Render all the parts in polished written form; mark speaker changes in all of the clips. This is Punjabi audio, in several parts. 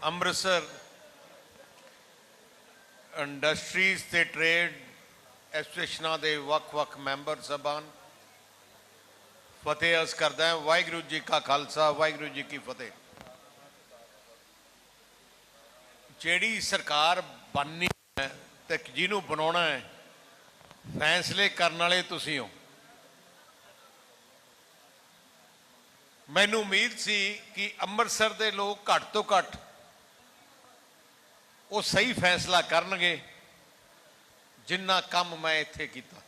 Speaker 1: ਅੰਮ੍ਰਿਤਸਰ ਇੰਡਸਟਰੀਜ਼ ਤੇ ਟ੍ਰੇਡ ਐਸੋਸੀਏਸ਼ਨਾਂ ਦੇ ਵੱਖ-ਵੱਖ ਮੈਂਬਰ ਸਾਹਿਬਾਨ ਫਤਿਹ ਅਰਜ਼ ਕਰਦਾ ਹੈ। ਵਾਹਿਗੁਰੂ ਜੀ ਕਾ ਖਾਲਸਾ ਵਾਹਿਗੁਰੂ ਜੀ ਕੀ ਫਤਿਹ। ਜਿਹੜੀ ਸਰਕਾਰ ਬਣਨੀ ਹੈ ਤੇ ਜਿਹਨੂੰ ਬਣਾਉਣਾ ਹੈ ਫੈਸਲੇ ਕਰਨ ਵਾਲੇ ਤੁਸੀਂ ਹੋ। ਮੈਨੂੰ ਉਮੀਦ ਸੀ ਕਿ ਅੰਮ੍ਰਿਤਸਰ ਦੇ ਲੋਕ ਘੱਟ ਤੋਂ ਘੱਟ ਉਹ ਸਹੀ ਫੈਸਲਾ ਕਰਨਗੇ ਜਿੰਨਾ ਕੰਮ ਮੈਂ ਇੱਥੇ ਕੀਤਾ,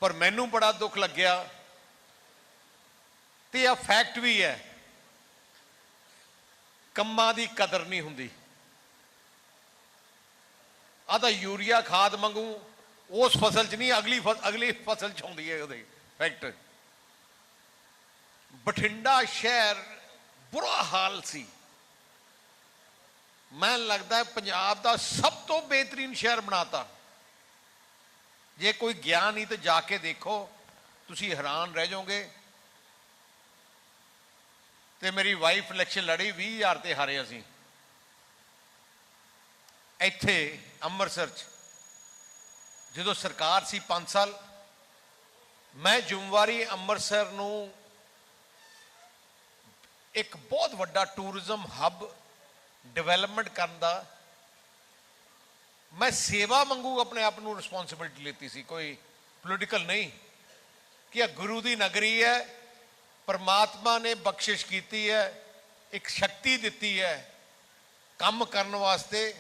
Speaker 1: ਪਰ ਮੈਨੂੰ ਬੜਾ ਦੁੱਖ ਲੱਗਿਆ ਤੇ ਇਹ ਫੈਕਟ ਵੀ ਹੈ, ਕੰਮਾਂ ਦੀ ਕਦਰ ਨਹੀਂ ਹੁੰਦੀ। ਆ ਤਾਂ ਯੂਰੀਆ ਖਾਦ ਮੰਗੂ ਉਸ ਫਸਲ 'ਚ ਨਹੀਂ, ਅਗਲੀ ਫਸਲ 'ਚ ਆਉਂਦੀ ਹੈ ਉਹਦੇ ਫੈਕਟ। ਬਠਿੰਡਾ ਸ਼ਹਿਰ ਬੁਰਾ ਹਾਲ ਸੀ, ਮੈਨੂੰ ਲੱਗਦਾ ਪੰਜਾਬ ਦਾ ਸਭ ਤੋਂ ਬਿਹਤਰੀਨ ਸ਼ਹਿਰ ਬਣਾਤਾ। ਜੇ ਕੋਈ ਗਿਆ ਨਹੀਂ ਤਾਂ ਜਾ ਕੇ ਦੇਖੋ, ਤੁਸੀਂ ਹੈਰਾਨ ਰਹਿ ਜਾਓਗੇ। ਤੇ ਮੇਰੀ ਵਾਈਫ ਇਲੈਕਸ਼ਨ ਲੜੀ, 20,000 ਤੇ ਹਾਰੇ ਅਸੀਂ ਇੱਥੇ ਅੰਮ੍ਰਿਤਸਰ 'ਚ। ਜਦੋਂ ਸਰਕਾਰ ਸੀ 5 ਸਾਲ, ਮੈਂ ਜ਼ਿੰਮੇਵਾਰੀ ਅੰਮ੍ਰਿਤਸਰ ਨੂੰ ਇੱਕ ਬਹੁਤ ਵੱਡਾ ਟੂਰਿਜ਼ਮ ਹੱਬ ਡਿਵੈਲਪਮੈਂਟ ਕਰਨ ਦਾ ਮੈਂ ਸੇਵਾ ਮੰਗੂ ਆਪਣੇ ਆਪ ਨੂੰ ਰਿਸਪੌਂਸਿਬਿਲਿਟੀ ਲਿੱਤੀ ਸੀ, ਕੋਈ ਪੋਲੀਟੀਕਲ ਨਹੀਂ। ਕਿ ਇਹ ਗੁਰੂ ਦੀ ਨਗਰੀ ਹੈ, ਪਰਮਾਤਮਾ ਨੇ ਬਖਸ਼ਿਸ਼ ਕੀਤੀ ਹੈ, ਇੱਕ ਸ਼ਕਤੀ ਦਿੱਤੀ ਹੈ ਕੰਮ ਕਰਨ ਵਾਸਤੇ,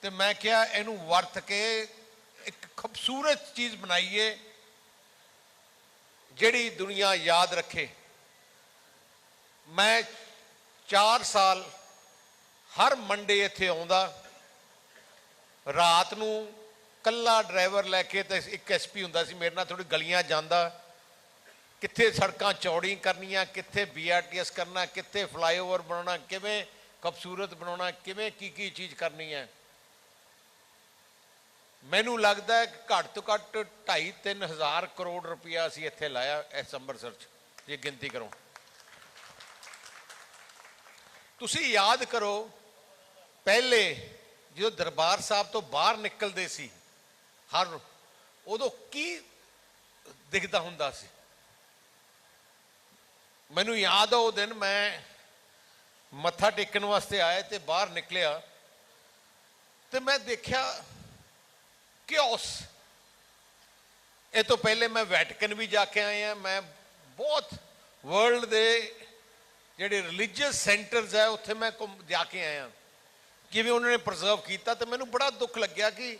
Speaker 1: ਤੇ ਮੈਂ ਕਿਹਾ ਇਹਨੂੰ ਵਰਤ ਕੇ ਇੱਕ ਖੂਬਸੂਰਤ ਚੀਜ਼ ਬਣਾਈਏ ਜਿਹੜੀ ਦੁਨੀਆ ਯਾਦ ਰੱਖੇ। ਮੈਂ 4 ਸਾਲ ਹਰ ਮੰਡੇ ਇੱਥੇ ਆਉਂਦਾ, ਰਾਤ ਨੂੰ ਕੱਲਾ ਡਰਾਈਵਰ ਲੈ ਕੇ, ਤੇ ਇੱਕ ਐਸਪੀ ਹੁੰਦਾ ਸੀ ਮੇਰੇ ਨਾਲ, ਥੋੜੀ ਗਲੀਆਂ ਜਾਂਦਾ, ਕਿੱਥੇ ਸੜਕਾਂ ਚੌੜੀ ਕਰਨੀਆਂ, ਕਿੱਥੇ BRTS ਕਰਨਾ, ਕਿੱਥੇ ਫਲਾਈਓਵਰ ਬਣਾਉਣਾ, ਕਿਵੇਂ ਖੂਬਸੂਰਤ ਬਣਾਉਣਾ, ਕਿਵੇਂ ਕੀ ਚੀਜ਼ ਕਰਨੀ ਹੈ। ਮੈਨੂੰ ਲੱਗਦਾ ਹੈ ਘੱਟ ਤੋਂ ਘੱਟ 2.5-3 ਹਜ਼ਾਰ ਕਰੋੜ ਰੁਪਇਆ ਅਸੀਂ ਇੱਥੇ ਲਾਇਆ ਇਸ ਅੰਮ੍ਰਿਤਸਰ 'ਚ, ਜੇ ਗਿਣਤੀ ਕਰੋ। ਤੁਸੀਂ ਯਾਦ ਕਰੋ, ਪਹਿਲੇ ਜਦੋਂ ਦਰਬਾਰ ਸਾਹਿਬ ਤੋਂ ਬਾਹਰ ਨਿਕਲਦੇ ਸੀ ਉਦੋਂ ਕੀ ਦਿਖਦਾ ਹੁੰਦਾ ਸੀ। ਮੈਨੂੰ ਯਾਦ ਆ ਉਹ ਦਿਨ ਮੈਂ ਮੱਥਾ ਟੇਕਣ ਵਾਸਤੇ ਆਇਆ ਤੇ ਬਾਹਰ ਨਿਕਲਿਆ ਤੇ ਮੈਂ ਦੇਖਿਆ ਕਿਓਸ। ਇਹ ਤੋਂ ਪਹਿਲੇ ਮੈਂ ਵੈਟੀਕਨ ਵੀ ਜਾ ਕੇ ਆਏ ਹਾਂ, ਮੈਂ ਬਹੁਤ ਵਰਲਡ ਦੇ ਜਿਹੜੇ ਰਿਲੀਜੀਅਸ ਸੈਂਟਰਸ ਹੈ ਉੱਥੇ ਮੈਂ ਜਾ ਕੇ ਆਇਆ, ਕਿਵੇਂ ਉਹਨਾਂ ਨੇ ਪ੍ਰੀਜ਼ਰਵ ਕੀਤਾ। ਤੇ ਮੈਨੂੰ ਬੜਾ ਦੁੱਖ ਲੱਗਿਆ ਕਿ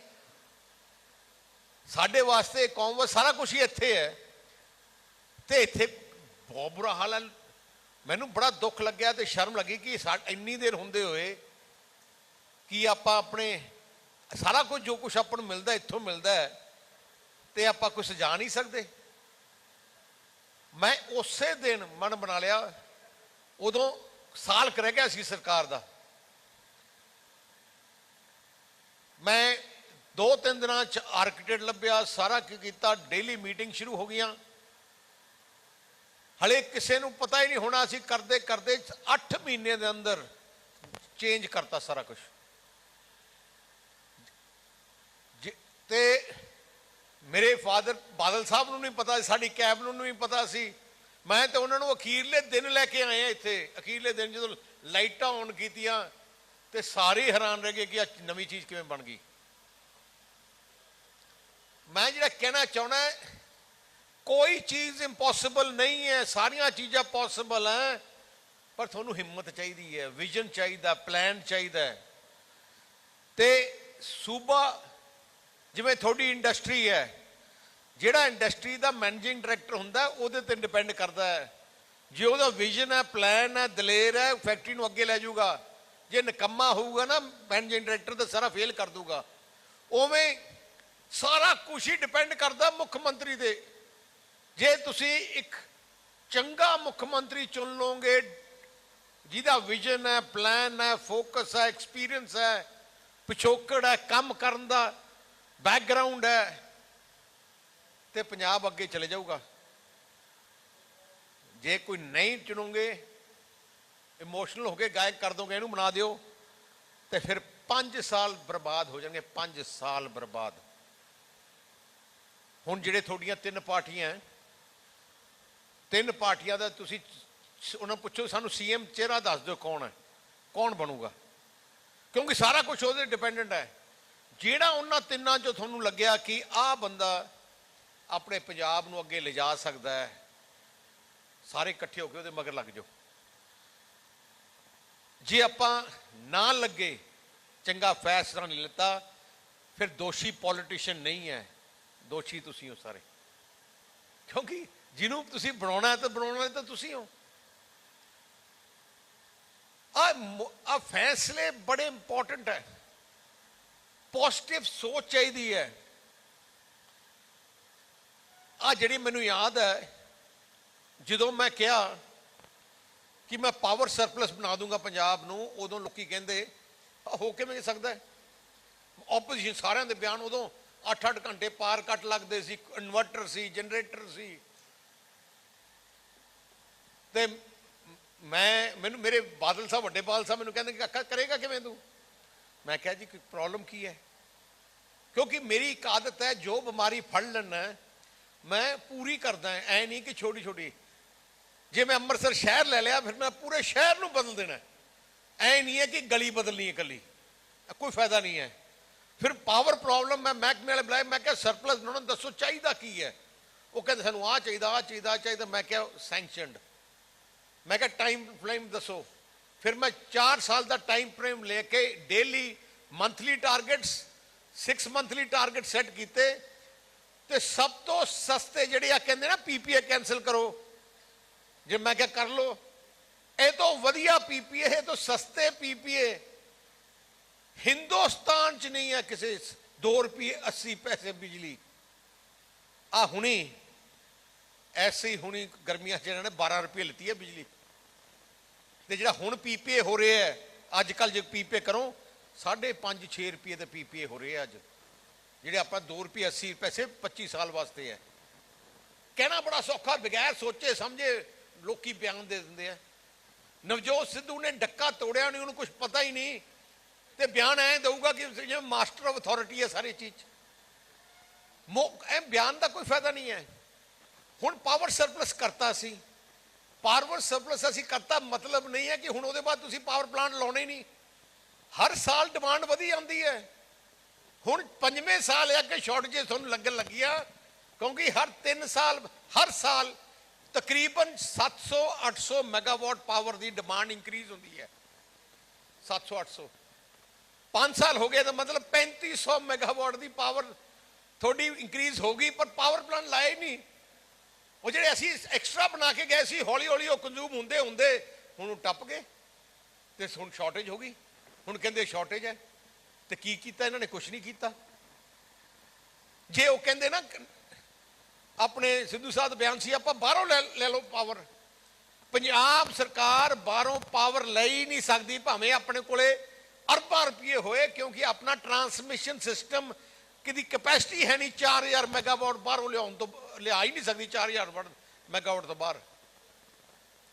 Speaker 1: ਸਾਡੇ ਵਾਸਤੇ ਕੌਮ ਵਾਸਤੇ ਸਾਰਾ ਕੁਝ ਹੀ ਇੱਥੇ ਹੈ ਤੇ ਇੱਥੇ ਬਹੁਤ ਬੁਰਾ ਹਾਲ ਹੈ। ਮੈਨੂੰ ਬੜਾ ਦੁੱਖ ਲੱਗਿਆ ਤੇ ਸ਼ਰਮ ਲੱਗੀ ਕਿ ਇੰਨੀ ਦੇਰ ਹੁੰਦੇ ਹੋਏ ਕਿ ਆਪਾਂ ਆਪਣੇ ਸਾਰਾ ਕੁਝ ਜੋ ਕੁਛ ਆਪਾਂ ਨੂੰ ਮਿਲਦਾ ਇੱਥੋਂ ਮਿਲਦਾ ਹੈ ਤੇ ਆਪਾਂ ਕੁਝ ਸਜਾ ਨਹੀਂ ਸਕਦੇ। ਮੈਂ ਉਸੇ ਦਿਨ ਮਨ ਬਣਾ ਲਿਆ, ਉਦੋਂ ਸਾਲ ਰਹਿ ਗਿਆ ਸੀ ਸਰਕਾਰ ਦਾ, ਮੈਂ 2-3 ਦਿਨਾਂ 'ਚ ਆਰਕੀਟੈਕਟ ਲੱਭਿਆ, ਸਾਰਾ ਕੀ ਕੀਤਾ, ਡੇਲੀ ਮੀਟਿੰਗ ਸ਼ੁਰੂ ਹੋ ਗਈਆਂ। ਹਲੇ ਕਿਸੇ ਨੂੰ ਪਤਾ ਹੀ ਨਹੀਂ ਹੋਣਾ, ਅਸੀਂ ਕਰਦੇ ਕਰਦੇ 8 ਮਹੀਨੇ ਦੇ ਅੰਦਰ ਚੇਂਜ ਕਰਤਾ ਸਾਰਾ ਕੁਝ। ਤੇ ਮੇਰੇ ਫਾਦਰ ਬਾਦਲ ਸਾਹਿਬ ਨੂੰ ਨਹੀਂ ਪਤਾ, ਸਾਡੀ ਕੈਬਨਿਟ ਨੂੰ ਨਹੀਂ ਪਤਾ ਸੀ। ਮੈਂ ਤਾਂ ਉਹਨਾਂ ਨੂੰ ਅਖੀਰਲੇ ਦਿਨ ਲੈ ਕੇ ਆਏ ਇੱਥੇ। ਅਖੀਰਲੇ ਦਿਨ ਜਦੋਂ ਲਾਈਟਾਂ ਔਨ ਕੀਤੀਆਂ ਤੇ ਸਾਰੇ ਹੈਰਾਨ ਰਹਿ ਗਏ ਕਿ ਆ ਨਵੀਂ ਚੀਜ਼ ਕਿਵੇਂ ਬਣ ਗਈ। ਮੈਂ ਜਿਹੜਾ ਕਹਿਣਾ ਚਾਹੁੰਦਾ, ਕੋਈ ਚੀਜ਼ ਇੰਪੋਸੀਬਲ ਨਹੀਂ ਹੈ, ਸਾਰੀਆਂ ਚੀਜ਼ਾਂ ਪੋਸੀਬਲ ਹੈ, ਪਰ ਤੁਹਾਨੂੰ ਹਿੰਮਤ ਚਾਹੀਦੀ ਹੈ, ਵਿਜ਼ਨ ਚਾਹੀਦਾ, ਪਲਾਨ ਚਾਹੀਦਾ। ਤੇ ਸੂਬਾ ਜਿਵੇਂ ਤੁਹਾਡੀ ਇੰਡਸਟਰੀ ਹੈ, ਜਿਹੜਾ ਇੰਡਸਟਰੀ ਦਾ ਮੈਨੇਜਿੰਗ ਡਾਇਰੈਕਟਰ ਹੁੰਦਾ ਉਹਦੇ ਤੇ ਡਿਪੈਂਡ ਕਰਦਾ ਹੈ। ਜੇ ਉਹਦਾ ਵਿਜ਼ਨ ਹੈ, ਪਲਾਨ ਹੈ, ਦਲੇਰ ਹੈ, ਫੈਕਟਰੀ ਨੂੰ ਅੱਗੇ ਲੈ ਜਾਊਗਾ। ਜੇ ਨਿਕੰਮਾ ਹੋਊਗਾ ਨਾ ਮੈਨੇਜਿੰਗ ਡਾਇਰੈਕਟਰ, ਤਾਂ ਸਾਰਾ ਫੇਲ ਕਰ ਦੂਗਾ। ਉਵੇਂ ਸਾਰਾ ਕੁਝ ਹੀ ਡਿਪੈਂਡ ਕਰਦਾ ਮੁੱਖ ਮੰਤਰੀ ਦੇ। ਜੇ ਤੁਸੀਂ ਇੱਕ ਚੰਗਾ ਮੁੱਖ ਮੰਤਰੀ ਚੁਣ ਲਓਗੇ ਜਿਹਦਾ ਵਿਜ਼ਨ ਹੈ, ਪਲਾਨ ਹੈ, ਫੋਕਸ ਹੈ, ਐਕਸਪੀਰੀਅੰਸ ਹੈ, ਪਿਛੋਕੜ ਹੈ, ਕੰਮ ਕਰਨ ਦਾ ਬੈਕਗਰਾਊਂਡ ਹੈ, ਤੇ ਪੰਜਾਬ ਅੱਗੇ ਚਲੇ ਜਾਊਗਾ। ਜੇ ਕੋਈ ਨਹੀਂ ਚੁਣੋਗੇ इमोशनल होके गायक कर दोगे, इनू बना दिओ, तो फिर 5 साल बर्बाद हो जाएंगे, 5 साल बर्बाद। हुण जिहड़े तुहाडीआं 3 पार्टियां है, 3 पार्टियां दा तुसीं उन्होंने पुछो सानू CM चेहरा दस दो कौन है, कौन बनूगा, क्योंकि सारा कुछ वो डिपेंडेंट है। ਜਿਹੜਾ ਉਹਨਾਂ ਤਿੰਨਾਂ ਚੋਂ ਤੁਹਾਨੂੰ ਲੱਗਿਆ कि आह बंदा अपने पंजाब ਨੂੰ ਅੱਗੇ ਲਿਜਾ ਸਕਦਾ है, ਸਾਰੇ ਇਕੱਠੇ ਹੋ ਕੇ ਉਹਦੇ ਮਗਰ ਲੱਗ ਜਾਓ। ਜੇ ਆਪਾਂ ਨਾ ਲੱਗੇ, ਚੰਗਾ ਫੈਸਲਾ ਨਹੀਂ ਲਿੱਤਾ, ਫਿਰ ਦੋਸ਼ੀ ਪੋਲੀਟੀਸ਼ੀਅਨ ਨਹੀਂ ਹੈ, ਦੋਸ਼ੀ ਤੁਸੀਂ ਹੋ ਸਾਰੇ, ਕਿਉਂਕਿ ਜਿਹਨੂੰ ਤੁਸੀਂ ਬਣਾਉਣਾ ਹੈ ਤਾਂ ਬਣਾਉਣ ਵਾਲੇ ਤਾਂ ਤੁਸੀਂ ਹੋ। ਆ फैसले बड़े इंपॉर्टेंट है, पॉजिटिव सोच चाहिए है। आ जी मैनू याद है जो मैं कहा कि मैं पावर सरप्लस बना दूंगा पंजाब नूं, उदों लोकी कहंदे हो किवें सकदा है। ओपोजिशन सारिਆਂ ਦੇ ਬਿਆਨ उदों 8-8 घंटे पार कट लगते सी, इन्वर्टर सी, जनरेटर सी, ते मैनू मेरे बादल साहब, वड्डे बादल साहब मैनू कहते कि करेगा किवें तू। मैं कहा जी प्रॉब्लम की है, क्योंकि मेरी एक आदत है जो बीमारी फड़ लेना मैं पूरी करदा है, ऐ नहीं कि छोटी छोटी। जे मैं अमृतसर शहर ले लिया फिर मैं पूरे शहर नूं बदल देना, ऐ नहीं है कि गली बदलनी है कली, कोई फायदा नहीं है। फिर पावर प्रॉब्लम मैं महकमे वाले बुलाए, मैं क्या सरप्लस उन्होंने दसो चाहिए की है, वो कहते सानू आ चाहिए, आ चाहिए, आ चाहिए। मैं क्या सैंक्शनड, मैं क्या टाइम फ्रेम दसो। फिर मैं 4 साल का टाइम फ्रेम लेके daily monthly targets, 6 monthly target set किए, तो सब तो सस्ते जिहड़े आ कहंदे ना PPA कैंसल करो, जे मैं क्या कर लो, ये तो वधिया PPA है, तो सस्ते PPA हिंदुस्तान च नहीं है किसी। 2 रुपये 80 पैसे बिजली। आ हुणी ऐसे ही हुणी गर्मियां च इन्होंने 12 रुपये लीती है बिजली, तो जो हुण PPA हो रहे है अजकल, जो PPA करो 5.5-6 रुपये के PPA हो रहे हैं अज, ਜਿਹੜੇ ਆਪਾਂ 2 रुपये 80 पैसे 25 साल वास्ते है। कहना बड़ा सौखा, बगैर सोचे समझे लोग बयान दे देंगे हैं। नवजोत सिद्धू ने डक्का तोड़िया नहीं, उन्होंने कुछ पता ही नहीं, तो बयान ऐ दूगा कि जिवें मास्टर ऑफ अथॉरिटी है सारी चीज। बयान का कोई फायदा नहीं है। हुण पावर सरप्लस करता सी, पावर सरप्लस असीं करता, मतलब नहीं है कि हुण उहदे बाद तुसीं पावर प्लांट लाउणे ही नहीं। हर साल डिमांड वधी जाती है। हुण 5वें साल है कि शॉर्टेजेस तुहानूं लगन लगी आ, क्योंकि हर 3 साल हर साल तकरीबन 700-800 मैगावाट पावर की डिमांड इंक्रीज होती है। 700-800 5 साल हो गए तो मतलब 3500 मैगावाट की पावर थोड़ी इंक्रीज होगी, पर पावर प्लांट लाए ही नहीं। वो जो असी एक्सट्रा बना के गए सी, हौली हौली वो कंज्यूम होंदे होंदे हुण टप गए, तो हुण शॉर्टेज हो गई। हुण कहंदे शॉर्टेज है, तो की कीता इन्होंने? कुछ नहीं किया। जे वो कहंदे ना अपने सिद्धू साहब बयान सी आप बाहरों ले लो पावर, पंजाब सरकार बाहरों पावर ले ही नहीं सकती, भावें अपने कोले अरबां रुपये होए, क्योंकि अपना ट्रांसमिशन सिस्टम की कैपेसिटी है नहीं। 4000 मैगावाट बाहरों लिया ही नहीं सकती, 4000 मैगावाट तो बाहर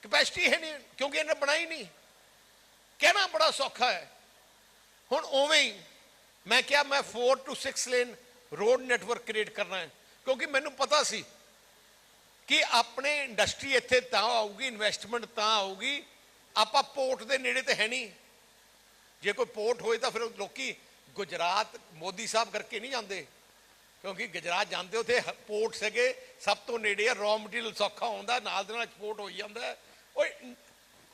Speaker 1: कैपेसिटी है नहीं, क्योंकि इन्हें बनाई नहीं। कहना बड़ा सौखा है। हुण उवें ही मैं क्या, मैं 4 to 6 lane road network create करना है, क्योंकि मैनू पता सी कि अपने इंडस्ट्री इत्थे तां आऊगी, इन्वेस्टमेंट तां आऊगी, आपां पोर्ट दे नेड़े तो है नहीं। जे कोई पोर्ट होए तो फिर लोकी गुजरात मोदी साहब करके नहीं जाते, क्योंकि गुजरात जाते उत्थे पोर्ट सके सब तो नेड़े है, रॉ मटीरियल सौखा होंदा, नाल दे नाल एक्सपोर्ट हो जाता है।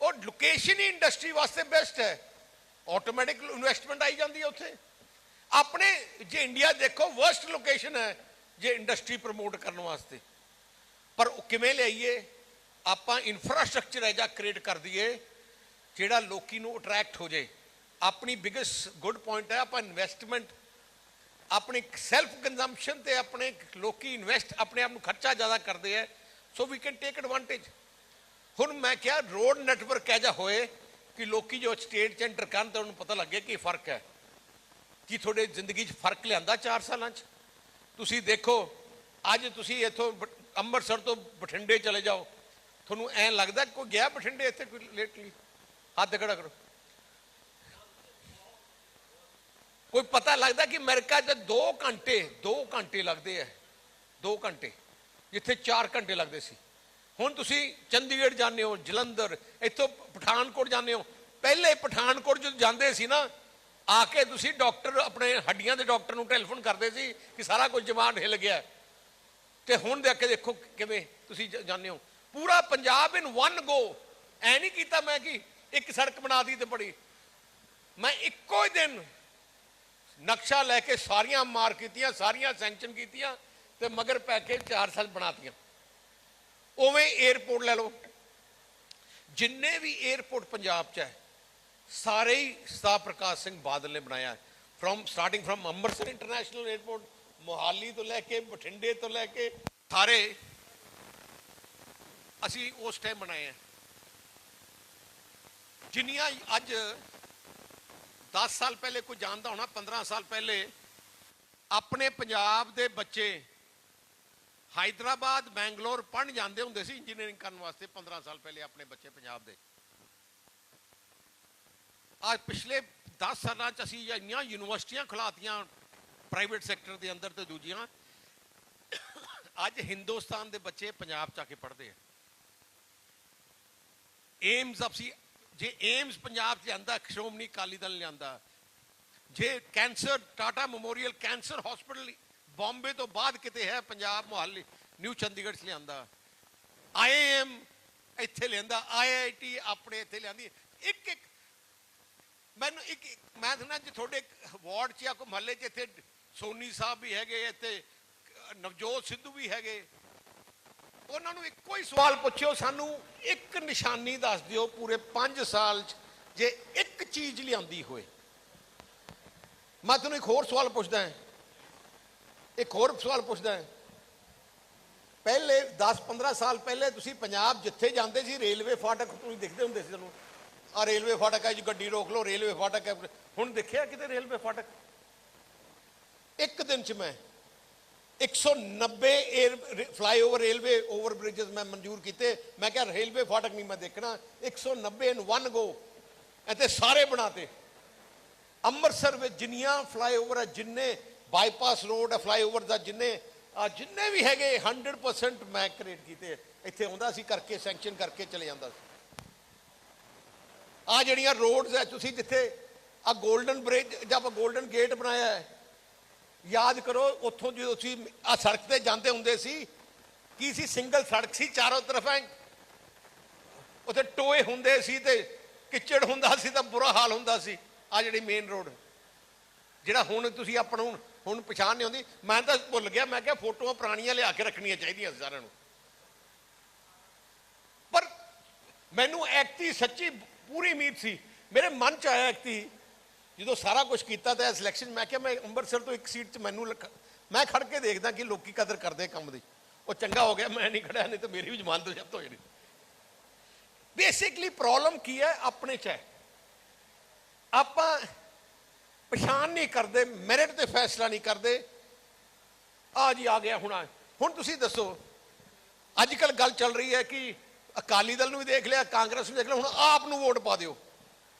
Speaker 1: और लोकेशन ही इंडस्ट्री वास्ते बेस्ट है, ऑटोमैटिक इन्वेस्टमेंट आई जाती है उत्थे। अपने जे इंडिया देखो वर्स्ट लोकेशन है जे इंडस्ट्री प्रमोट करने वास्ते, पर किवें लियाईए? आपां इंफ्रास्ट्रक्चर ऐजा क्रिएट कर दईए जिहड़ा लोकी नूं अट्रैक्ट हो जाए। अपनी बिगेस्ट गुड पॉइंट है, आप इन्वेस्टमेंट अपनी सैल्फ कंजम्पशन ते अपने लोकी इन्वेस्ट अपने आप खर्चा ज़्यादा करते हैं, so we can take advantage. हुण मैं क्या रोड नैटवर्क ऐजा होए कि लोकी जो स्टेट च एंटर करन तो उन्हें पता लगे कि फर्क है, कि थोड़े जिंदगी फर्क लिया 4 साल। तुसी देखो अज तुसी इत्थों अमृतसर तो बठिंडे चले जाओ, थोनू ऐ लगता कोई गया बठिंडे इत्थे कोई लेटली? हथ खड़ा करो। कोई पता लगता कि अमेरिका 2 घंटे लगते हैं, 2 घंटे जिथे 4 घंटे लगते सी। हुण तुसी चंडीगढ़ जाने हो, जलंधर, इत्थों पठानकोट जाने हो। पहले पठानकोट जो जाते सी ना, आके तुसी डॉक्टर अपने हड्डियां के डॉक्टर नूं टेलीफोन करते सी कि सारा कुछ जमान हिल गया, तो हुण देख के देखो किवें तुसी जाने हो। पूरा पंजाब इन वन गो। ऐ नहीं कीता मैं कि एक सड़क बना दी तो बड़ी, मैं इक्को ही दिन नक्शा लैके सारियां मार कीतियां, सारियां सैंक्शन कीतियां ते मगर पै के 4 साल बनातियां। उवें एयरपोर्ट लै लो, जिन्ने भी एयरपोर्ट पंजाब च है सारे ही सरदार प्रकाश सिंह बादल ने बनाया है। Starting from Amritsar international airport, Mohali तो लैके बठिंडे तो लैके सारे असी उस टाइम बनाए हैं। जिन्नियां अज 10 साल पहले कोई जानता होना, 15 साल पहले अपने पंजाब के बच्चे हैदराबाद बैंगलोर पढ़न जाते होंगे सी इंजीनियरिंग करने वास्ते। 15 साल पहले अपने बच्चे पंजाब के। आज पिछले 10 साल असी इन्नियां यूनिवर्सिटियां खुलातियां प्राइवेट सैक्टर के अंदर तो दूजियां, अज हिंदुस्तान के बच्चे पंजाब च आके पढ़ते हैं। एम्स असी जे एम्स पंजाब से आंदा, श्रोमणी अकाली दल लिया। जे cancer Tata Memorial cancer hospital Bombay तो बाद किते है पंजाब मोहाली न्यू चंडीगढ़ से लिया। IIM इत्थे लिया, IIT अपने इत्थे लिया। एक एक मैनू एक मैं सुना जो थोड़े वार्ड च या कोई महल्ले च इत्थे सोनी साहब भी है, इत्थे नवजोत सिद्धू भी है, उन्होंने एको ही सवाल पूछो, सानू एक निशानी दस दियो पूरे 5 साल जे एक चीज लियांदी होए। मैं तुम एक होर सवाल पूछदा है, एक होर सवाल पूछदा है। पहले 10-15 साल पहले तुसी पंजाब जिथे जाते सी रेलवे फाटक तुसीं देखते होंदे सी, तुहानूं आ रेलवे फाटक है जी, गड्डी रोक लो, रेलवे फाटक है। हुण देखिया किते रेलवे फाटक? एक दिन च मैं 190 air flyover railway over bridges मैं मंजूर किए। मैं क्या रेलवे फाटक नहीं मैं देखना, 190 इन वन गो इतने सारे बनाते। अमृतसर में जिन्नियां फ्लाईओवर है, जिन्ने बाईपास रोड है, फ्लाईओवर का जिन्ने भी है 100% मैं क्रिएट किए। इतने आता सी करके सैंक्शन करके चले जाता। आ जड़ियां रोड्स है तुसी जिथे आ गोल्डन ब्रिज जब गोल्डन गेट बनाया है, याद करो उतों जो आ सड़क से जाते होंगे सी की सी, सिंगल सड़क सी, चारों तरफ है उसे टोए होंगे सी ते किचड़ होंदा सी तो बुरा हाल होंदा सी। आ जी मेन रोड जिहड़ा हुण तुसी अपना हुण पछाण नहीं होंदी। मैं तो भुल गया, मैं क्या फोटोआं पुरानियां लिया के रखनियां चाहिए सारिਆਂ ਨੂੰ। पर मैनू एक्टी सच्ची पूरी उम्मीद सी, मेरे मन च आया एक्टी जो सारा कुछ किया तो सिलेक्शन। मैं क्या मैं अंमृतसर तो एक सीट च मैनू मैं खड़ के देखदा कि लोग कदर करते काम की। वो चंगा हो गया मैं नहीं खड़ा, नहीं तो मेरी भी जमानत जब्त हो जानी। बेसिकली प्रॉब्लम की है अपने च है, आप पछाण नहीं करते, मैरिट ते फैसला नहीं करते। आ जी आ गया हुण तुसी दसो, अजकल गल चल रही है कि अकाली दल भी देख लिया, कांग्रेस भी देख लिया, हुण आप नूं वोट पा दिओ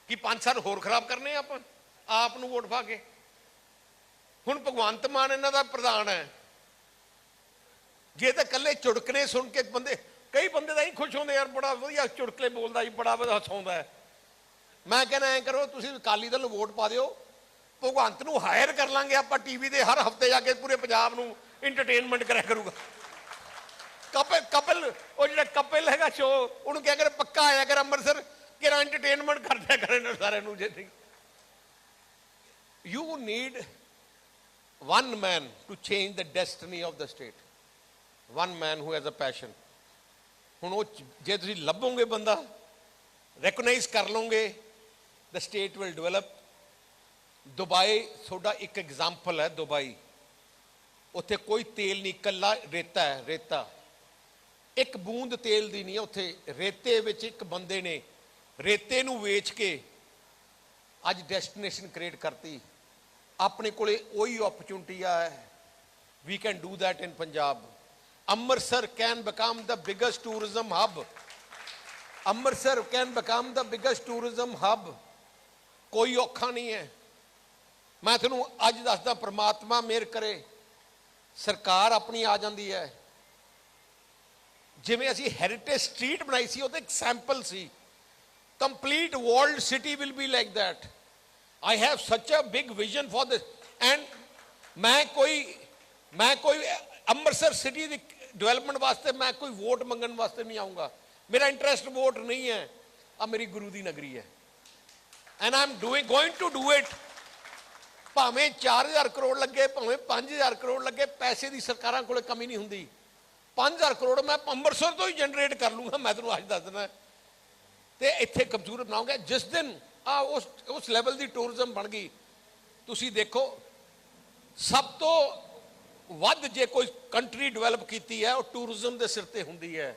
Speaker 1: कि 5 साल होर खराब करने आप नूं वोट पा के। हुण भगवंत मान इन्हां दा प्रधान है, जे तो कल्ले चुड़कने सुन के बंदे, कई बंदे तो ही खुश होंगे यार बड़ा वधिया चुड़कले बोलता जी, बड़ा वधिया हसाउंदा है। मैं कहना ऐ करो तुसी अकाली दल वोट पा दिओ, भगवंत नूं हायर कर लांगे आप टीवी दे हर हफ्ते जाके पूरे पंजाब नूं इंटरटेनमेंट करा करूगा। कपिल वो जो कपिल है शो उन्होंने क्या कर पक्का आया कर अमृतसर कि इंटरटेनमेंट कर दिया करें सारे। You need one man to change the destiny of the state, one man who has a passion. हुण वो जे तुसीं लभोगे बंदा रिकॉगनाइज कर लोगे, the state will develop. Dubai थोड़ा एक एग्जाम्पल है। दुबई उत्थे कोई तेल नहीं, कला रेता है, रेता एक बूंद तेल दी नहीं है उत्थे। रेते विच एक बंदे ने रेते नूं वेच के अज डेस्टिनेशन क्रिएट करती। अपने कोले वही अपॉर्चुनिटी है, we can do that in Punjab. Amritsar can become the biggest tourism hub Amritsar can become the biggest tourism hub. ਕੋਈ ਔਖਾ ਨਹੀਂ ਹੈ। ਮੈਂ ਤੁਹਾਨੂੰ ਅੱਜ ਦੱਸਦਾ, ਪ੍ਰਮਾਤਮਾ ਮਿਹਰ ਕਰੇ, ਸਰਕਾਰ ਆਪਣੀ ਆ ਜਾਂਦੀ ਹੈ। ਜਿਵੇਂ ਅਸੀਂ ਹੈਰੀਟੇਜ ਸਟਰੀਟ ਬਣਾਈ ਸੀ, ਉਹ ਤਾਂ ਇੱਕ ਸੈਂਪਲ ਸੀ। Complete world city will be like that. I have such a big vision for this. And ਮੈਂ ਕੋਈ ਅੰਮ੍ਰਿਤਸਰ ਸਿਟੀ ਦੀ ਡਿਵੈਲਪਮੈਂਟ ਵਾਸਤੇ ਮੈਂ ਕੋਈ ਵੋਟ ਮੰਗਣ ਵਾਸਤੇ ਨਹੀਂ ਆਊਂਗਾ। ਮੇਰਾ ਇੰਟਰਸਟ ਵੋਟ ਨਹੀਂ ਹੈ। ਆ ਮੇਰੀ ਗੁਰੂ ਦੀ ਨਗਰੀ ਹੈ, and I am going to do it. ਭਾਵੇਂ 4000 ਕਰੋੜ ਲੱਗੇ, ਭਾਵੇਂ 5000 ਕਰੋੜ ਲੱਗੇ, ਪੈਸੇ ਦੀ ਸਰਕਾਰਾਂ ਕੋਲ ਕਮੀ ਨਹੀਂ ਹੁੰਦੀ। 5000 ਕਰੋੜ ਮੈਂ ਅੰਮ੍ਰਿਤਸਰ ਤੋਂ ਹੀ ਜਨਰੇਟ ਕਰ ਲੂੰਗਾ, ਮੈਂ ਤੁਹਾਨੂੰ ਅੱਜ ਦੱਸ ਦਿੰਦਾ। ਤੇ ਇੱਥੇ ਖੂਬਸੂਰਤ ਬਣਾਉਂਗਾ। ਜਿਸ ਦਿਨ ਉਸ ਲੈਵਲ ਦੀ ਟੂਰਿਜ਼ਮ ਬਣ ਗਈ, ਤੁਸੀਂ ਦੇਖੋ, ਸਭ ਤੋਂ ਵੱਧ ਜੇ ਕੋਈ ਕੰਟਰੀ ਡਿਵੈਲਪ ਕੀਤੀ ਹੈ, ਉਹ ਟੂਰਿਜ਼ਮ ਦੇ ਸਿਰ ਤੇ ਹੁੰਦੀ ਹੈ।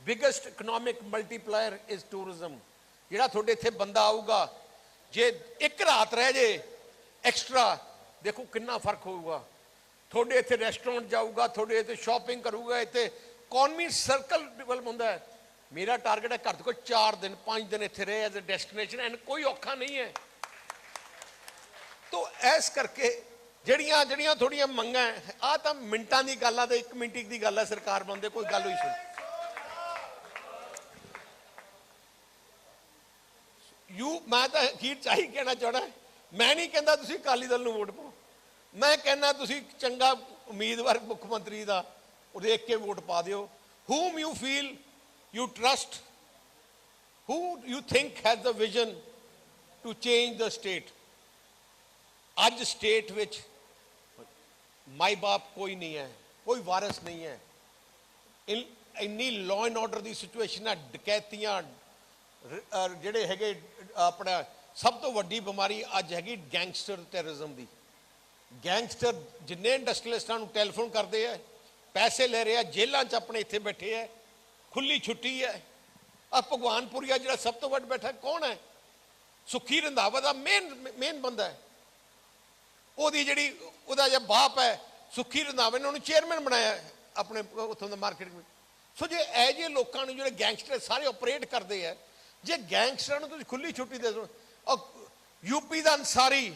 Speaker 1: Biggest economic multiplier is tourism. ਜਿਹੜਾ ਤੁਹਾਡੇ ਇੱਥੇ ਬੰਦਾ ਆਊਗਾ, ਜੇ ਇੱਕ ਰਾਤ ਰਹਿ ਜੇ ਐਕਸਟਰਾ, ਦੇਖੋ ਕਿੰਨਾ ਫਰਕ ਹੋਊਗਾ। ਤੁਹਾਡੇ ਇੱਥੇ ਰੈਸਟੋਰੈਂਟ ਜਾਊਗਾ, ਤੁਹਾਡੇ ਇੱਥੇ ਸ਼ਾਪਿੰਗ ਕਰੂਗਾ, ਇੱਥੇ ਇਕਨੋਮੀ ਸਰਕਲ ਡਿਵੈਲਪ ਹੁੰਦਾ ਹੈ। ਮੇਰਾ ਟਾਰਗੇਟ ਹੈ ਘੱਟ ਤੋਂ ਘੱਟ 4 ਦਿਨ 5 ਦਿਨ ਇੱਥੇ ਰਹੇ ਐਜ਼ ਅ ਡੈਸਟੀਨੇਸ਼ਨ, ਐਂਡ ਕੋਈ ਔਖਾ ਨਹੀਂ ਹੈ। ਤੋ ਇਸ ਕਰਕੇ ਜਿਹੜੀਆਂ ਥੋੜੀਆਂ ਮੰਗਾਂ, ਆ ਤਾਂ ਮਿੰਟਾਂ ਦੀ ਗੱਲ ਆ, ਤੇ 1 ਮਿੰਟ ਦੀ ਗੱਲ ਹੈ ਸਰਕਾਰ ਬਣਦੇ, ਕੋਈ ਗੱਲ ਹੋਈ ਸੁਣ। ਮੈਂ ਤਾਂ ਅਖੀਰ ਚਾਹੀ ਕਹਿਣਾ ਚਾਹਣਾ, ਮੈਂ ਨਹੀਂ ਕਹਿੰਦਾ ਤੁਸੀਂ ਅਕਾਲੀ ਦਲ ਨੂੰ ਵੋਟ ਪਾਓ। ਮੈਂ ਕਹਿੰਦਾ ਤੁਸੀਂ ਚੰਗਾ ਉਮੀਦਵਾਰ ਮੁੱਖ ਮੰਤਰੀ ਦਾ ਉਹ ਦੇਖ ਕੇ ਵੋਟ ਪਾ ਦਿਓ। whom you feel you trust, who you think has the vision to change the state। ਅੱਜ ਸਟੇਟ ਵਿੱਚ ਮਾਈ ਬਾਪ ਕੋਈ ਨਹੀਂ ਹੈ, ਕੋਈ ਵਾਰਿਸ ਨਹੀਂ ਹੈ। ਇੰਨੀ law and order the situation ਹੈ, ਡਕੈਤੀਆਂ, ਜਿਹੜੇ ਹੈਗੇ ਆਪਣਾ ਸਭ ਤੋਂ ਵੱਡੀ ਬਿਮਾਰੀ ਅੱਜ ਹੈਗੀ ਗੈਂਗਸਟਰ ਟੈਰਰਿਜ਼ਮ ਦੀ। ਗੈਂਗਸਟਰ ਜਿੰਨੇ ਇੰਡਸਟਰੀਅਲਿਸਟਾਂ ਨੂੰ ਟੈਲੀਫੋਨ ਕਰਦੇ ਆ, ਪੈਸੇ ਲੈ ਰਹੇ ਆ, ਜੇਲ੍ਹਾਂ 'ਚ ਆਪਣੇ ਇੱਥੇ ਬੈਠੇ ਹੈ, ਖੁੱਲੀ ਛੁੱਟੀ ਹੈ। ਆ ਭਗਵਾਨਪੁਰੀਆ ਜਿਹੜਾ ਸਭ ਤੋਂ ਵੱਡ ਬੈਠਾ ਕੌਣ ਹੈ? ਸੁੱਖੀ ਰੰਧਾਵਾ ਦਾ ਮੇਨ ਬੰਦਾ ਹੈ। ਉਹਦਾ ਜਿਹੜਾ ਬਾਪ ਹੈ ਸੁੱਖੀ ਰੰਧਾਵੇ ਨੇ ਉਹਨੂੰ ਚੇਅਰਮੈਨ ਬਣਾਇਆ ਆਪਣੇ ਉੱਥੋਂ ਦਾ ਮਾਰਕੀਟ ਵਿੱਚ। ਸੋ ਜੇ ਇਹ ਜਿਹੇ ਲੋਕਾਂ ਨੂੰ ਜਿਹੜੇ ਗੈਂਗਸਟਰ ਸਾਰੇ ਆਪਰੇਟ ਕਰਦੇ ਆ, ਜੇ ਗੈਂਗਸਟਰਾਂ ਨੂੰ ਤੁਸੀਂ ਖੁੱਲੀ ਛੁੱਟੀ ਦੇ ਦਿਓ। ਯੂਪੀ ਦਾ ਅੰਸਾਰੀ